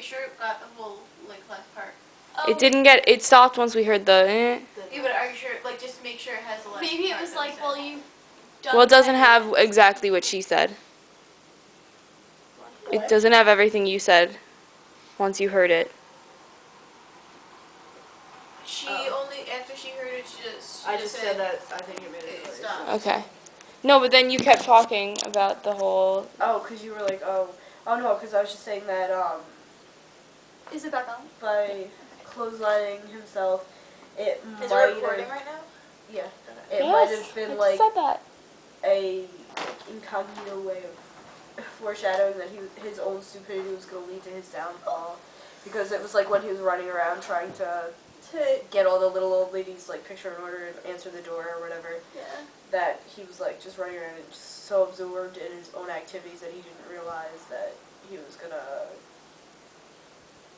sure it got the whole, like, last part. It didn't get, it stopped once we heard the Yeah, but are you sure, like, just make sure it has the last part. Maybe it was like, well, you've done Well, it doesn't 10 have minutes. exactly what she said. What? It doesn't have everything you said once you heard it. She only, after she heard it, she just said that I think it made it stopped. Okay. No, but then you kept talking about the whole... Oh, because you were like, oh no, because I was just saying that, Is it back on? by clotheslining himself, it Is might it recording have, right now? yeah, it might have been, like, said that. a incognito way of foreshadowing that his own stupidity was going to lead to his downfall. Because it was like when he was running around trying to get all the little old ladies, like, picture in order and answer the door or whatever. Yeah. That he was, like, just running around and just so absorbed in his own activities that he didn't realize that he was going to,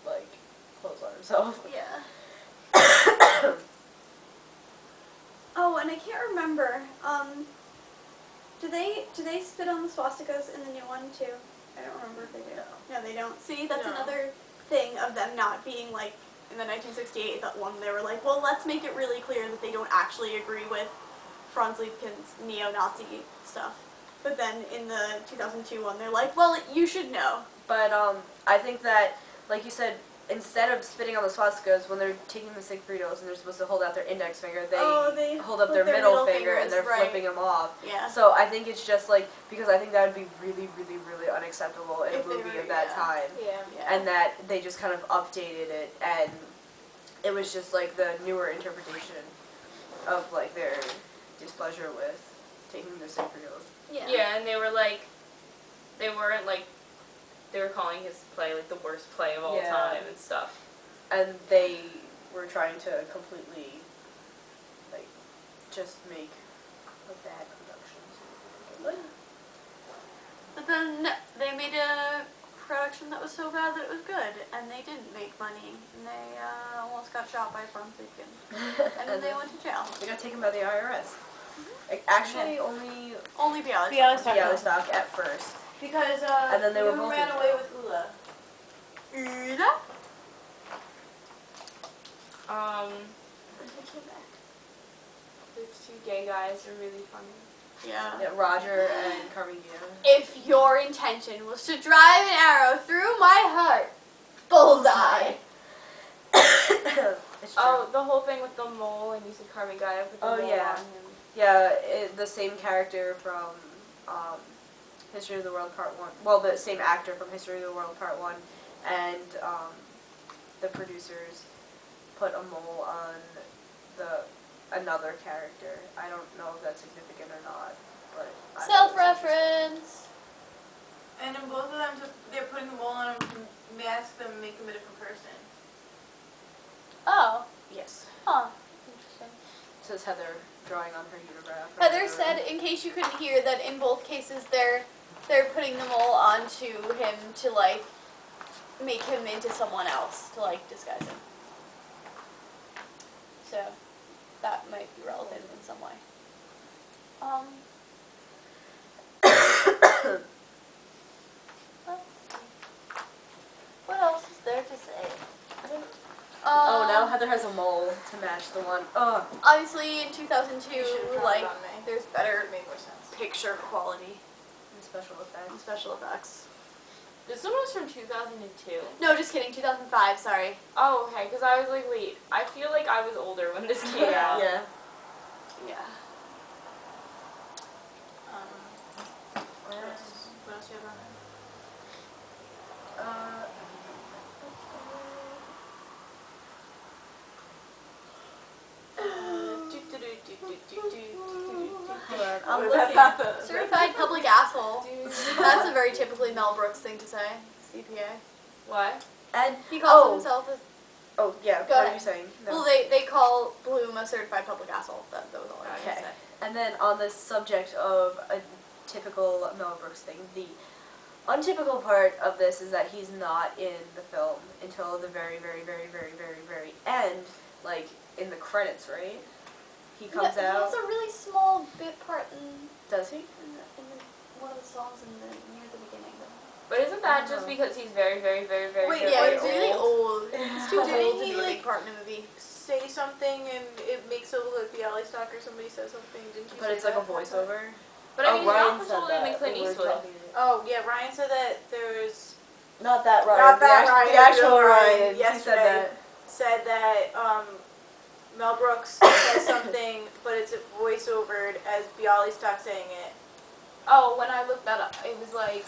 like, close on himself. Yeah. Oh, and I can't remember. Do they spit on the swastikas in the new one too? I don't remember if they do. No, they don't. See, that's another thing of them not being like in the 1968 that one. They were like, well, let's make it really clear that they don't actually agree with Franz Liebkin's neo-Nazi stuff. But then in the 2002 one, they're like, well, you should know. But I think that, like you said, instead of spitting on the swastikas, when they're taking the Sigfridos and they're supposed to hold out their index finger, they hold up their middle finger and they're flipping them off. Yeah. So I think it's just like, because I think that would be really, really, really unacceptable in a movie of that time. Yeah. And that they just kind of updated it, and it was just like the newer interpretation of like their displeasure with taking the Sigfridos. Yeah. Yeah, and they were like, they weren't like, they were calling his play like the worst play of all time and stuff. And they were trying to completely, like, just make a bad production. But then they made a production that was so bad that it was good, and they didn't make money, and they almost got shot by Franz Liebkin, and then they went to jail. They got taken by the IRS. Like, actually, only Bialystok at first. Because and then they were you both ran away with Ula. Ula? Those two gay guys are really funny. Yeah. Yeah, Roger and Carmigna. If your intention was to drive an arrow through my heart, bullseye. Oh, the whole thing with the mole, and you said Carmen Gaia with the mole on him. Yeah, the same character from History of the World Part 1. Well, the same actor from History of the World Part 1. And the producers put a mole on another character. I don't know if that's significant or not, but Self-reference. And in both of them, they're putting the mole on him to mask them and make them a different person. Oh. Yes. Huh. Interesting. It says Heather drawing on her unibrow. Heather said, in case you couldn't hear, that in both cases they're putting the mole onto him to like make him into someone else, to like disguise him. So that might be relevant in some way. What else is there to say? Oh, now Heather has a mole to match the one. Ugh. Obviously, in 2002, like, there's better picture quality And special effects. and special effects. This one was from 2002. No, just kidding. 2005. Sorry. Oh, okay. Because I was like, wait. I feel like I was older when this came out. Yeah. Yeah. What else do you have on I'm looking. Certified public asshole. That's a very typically Mel Brooks thing to say. CPA. What? And He calls himself a... Oh, yeah. Go what ahead. are you saying? No. Well, they call Bloom a certified public asshole. That was all I was going to say. And then on the subject of a typical Mel Brooks thing, the untypical part of this is that he's not in the film until the very, very, very, very, very, very end, like in the credits, right? He comes out. He has a really small bit part in... Does he? In one of the songs near the beginning. But isn't that just because he's very, very, very, very, Wait, very, yeah, very he's really old. He's too old Didn't to he be a like big part in the movie. say something and it makes it look like the Alleystock or somebody says something? Didn't you But say it's like a that? voiceover. But I mean, he's Ryan not much said older than that Clint when we were Eastwood. talking. Oh yeah, Ryan said that there's Not that Ryan. Not that the Ryan, The actual the Ryan Ryan. He said yesterday. that. Mel Brooks says something, but it's voiceovered as Bialystock saying it. Oh, when I looked that up, it was like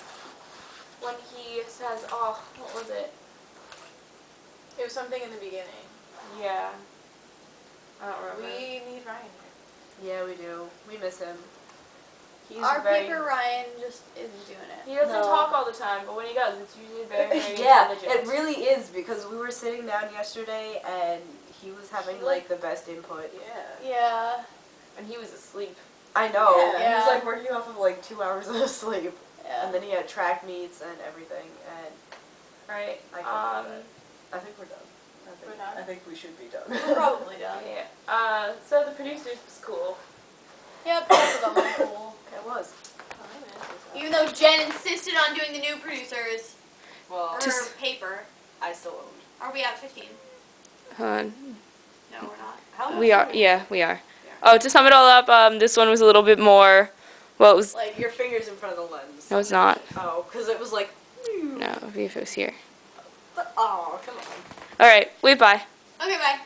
when he says, "Oh, what was it?" It was something in the beginning. Yeah, I don't remember. We need Ryan here. Yeah, we do. We miss him. He's Our very. paper Ryan just isn't doing it. He doesn't No. talk all the time, but when he does, it's usually very, very Yeah, intelligent. it really is because we were sitting down yesterday and he was having like the best input. Yeah. Yeah. And he was asleep. I know. Yeah. And he was Yeah. like working off of like 2 hours of sleep, Yeah. and then he had track meets and everything. And Right. I couldn't do that. I think we're done. We're done? I think we should be done. We're probably done. Yeah. So the producers was cool. Yeah, both of them were cool. It was. Even though Jen insisted on doing the new producers Well, or paper. I still owned. Are we at 15? No, we're not. How We much are. do we- Yeah, we are. Oh, to sum it all up, this one was a little bit more. Well, it was. Like your fingers in front of the lens. No, it's not. Oh, because it was like. No, if it was here. Oh, come on. All right. Wait. Bye. Okay, bye.